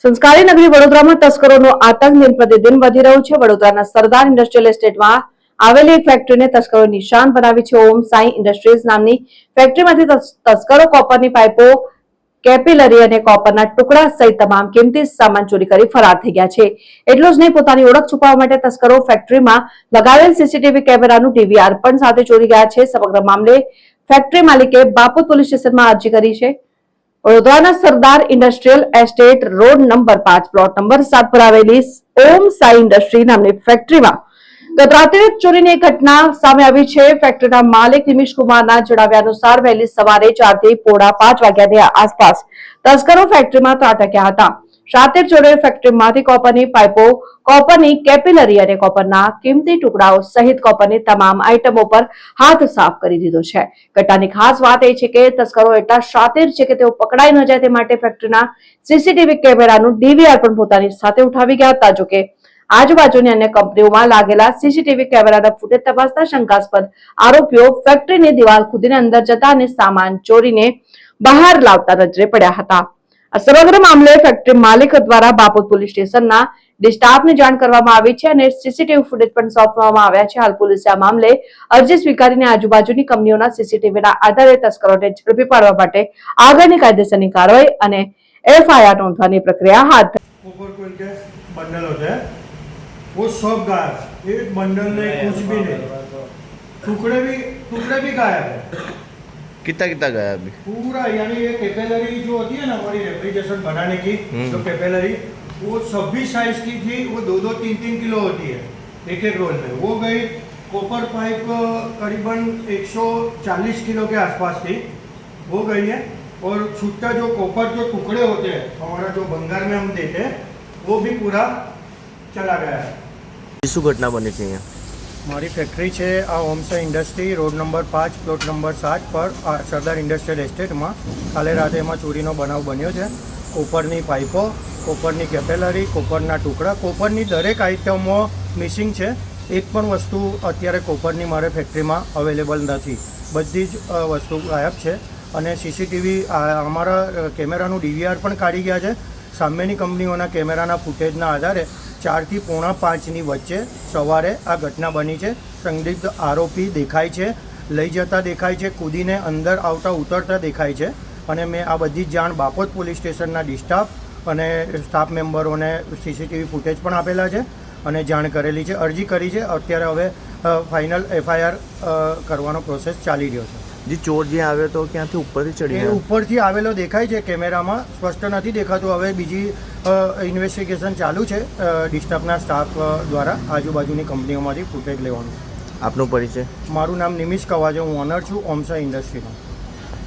સંસ્કારી નગરી વડોદરામાં તસ્કરોનો આતંક દિન પ્રતિદિન વધી રહ્યો છે। વડોદરાના સરદાર ઇન્ડસ્ટ્રીયલ એસ્ટેટમાં આવેલી એક ફેક્ટરીને તસ્કરોએ નિશાન બનાવી છે। ઓમ સાઈ ઇન્ડસ્ટ્રીઝ નામની ફેક્ટરીમાંથી તસ્કરો કોપરની પાઇપો, કેપિલરી અને કોપરના ટુકડા સહિત તમામ કિંમતી સામાન ચોરી કરી ફરાર થઈ ગયા છે। એટલું જ નહીં, પોતાની ઓળખ છુપાવવા માટે તસ્કરો ફેક્ટરીમાં લગાવેલ સીસીટીવી કેમેરાનું ડીવીઆર પણ સાથે ચોરી ગયા છે। સમગ્ર મામલે ફેક્ટરી માલિકે બાપોદ પોલીસ સ્ટેશનમાં અરજી કરી છે। વડોદરાના સરદાર industrial estate road number 5 plot number 7 પર આવેલી ઓમ સાઈ ઇન્ડસ્ટ્રી નામની ફેક્ટરીમાં ગત રાત્રે ચોરીની એક ઘટના સામે આવી છે। ફેક્ટરીના માલિક નિમિષ કુમારના જણાવ્યા અનુસાર વહેલી સવારે 4 થી પોણા 5 વાગ્યાની આસપાસ તસ્કરો ફેક્ટરીમાં ત્રાટક્યા હતા। રાતે ચોરોએ ફેક્ટરીમાંથી કોપરની પાઇપો, કોપરની કેપિલરી અને કોપરના કિંમતી ટુકડાઓ સહિત કોપરની તમામ આઇટમો પર હાથ સાફ કરી દીધો છે। ઘટનાની ખાસ વાત એ છે કે તસ્કરો એટલા શાતિર છે કે તેઓ પકડાઈ ન જાય તે માટે ફેક્ટરીના સીસીટીવી કેમેરાનું ડીવીઆર પણ પોતાની સાથે ઉઠાવી ગયા હતા। જોકે આજુબાજુની અન્ય કંપનીઓમાં લાગેલા સીસીટીવી કેમેરાના ફૂટેજ તપાસતા શંકાસ્પદ આરોપીઓ ફેક્ટરીની દિવાલ કૂદીને અંદર જતા અને સામાન ચોરીને બહાર લાવતા નજરે પડ્યા હતા। આ સમગ્ર મામલે ફેક્ટરી માલિક દ્વારા બાપોદ પોલીસ સ્ટેશનના સ્ટાફને જાણ કરવામાં આવી છે અને સીસીટીવી ફૂટેજ પણ સોંપવામાં આવ્યા છે। હાલ પોલીસે આ મામલે અરજી સ્વીકારીને આજુબાજુની કંપનીઓના સીસીટીવીના આધારે તસ્કરોને ઝડપી પાડવા માટે આગળની કાયદેસરની કાર્યવાહી અને एफआईआर नोंदवानी प्रक्रिया हाथ बंडल होता है वो सब गायब, एक बंडल नहीं, कुछ भी नहीं, टुकड़े भी गायब है। कितना कितना गया अभी पूरा, यानी ये कैपेलरी जो होती है ना हमारी रेफ्रिजरेशन बनाने की, जो कैपेलरी वो 26 साइज की थी, वो 2-2, 3-3 किलो होती है एक एक रोल में। वो गई कॉपर पाइप करीबन 140 किलो के आसपास थी, वो गई है। और छुट्टा जो कॉपर जो टुकड़े होते हैं हमारा जो भंगार में हम देते हैं वो भी पूरा चला गया है। શું ઘટના બની છે અહીંયા? મારી ફેક્ટરી છે આ ઓમસા industry road number 5 plot number 7 પર સરદાર ઇન્ડસ્ટ્રીયલ એસ્ટેટમાં કાલે રાતે એમાં ચોરીનો બનાવ બન્યો છે। કોપરની પાઇપો, કોપરની કેપેલરી, કોપરના ટુકડા, કોપરની દરેક આઇટમો મિસિંગ છે। એક પણ વસ્તુ અત્યારે કોપરની મારે ફેક્ટરીમાં અવેલેબલ નથી, બધી જ વસ્તુ ગાયબ છે। અને સીસીટીવી અમારા કેમેરાનું ડીવીઆર પણ કાઢી ગયા છે। સામેની કંપનીઓના કેમેરાના ફૂટેજના આધારે 4 થી પોણા 5ની વચ્ચે સવારે આ ઘટના બની છે। સંદિગ્ધ આરોપી દેખાય છે, લઈ જતા દેખાય છે, કૂદીને અંદર આવતા ઉતરતા દેખાય છે। અને મેં આ બધી જ જાણ બાપોદ પોલીસ સ્ટેશનના સ્ટાફ અને સ્ટાફ મેમ્બરોને સીસીટીવી ફૂટેજ પણ આપેલા છે અને જાણ કરેલી છે, અરજી કરી છે। અત્યારે હવે ફાઇનલ એફઆઈઆર કરવાનો પ્રોસેસ ચાલી રહ્યો છે। જે ચોર જે આવ્યો તો ક્યાંથી ઉપરથી ચડી ગયો? ઉપરથી આવેલો દેખાય છે, કેમેરામાં સ્પષ્ટ નથી દેખાતું। હવે બીજી ઇન્વેસ્ટિગેશન ચાલુ છે ડિસ્ટર્બના સ્ટાફ દ્વારા આજુબાજુની કંપનીઓમાંથી ફૂટેજ લેવાનું। આપનો પરિચય? મારું નામ નિમિષ કવાજે, હું ઓનર છું ઓમસા ઇન્ડસ્ટ્રીનો।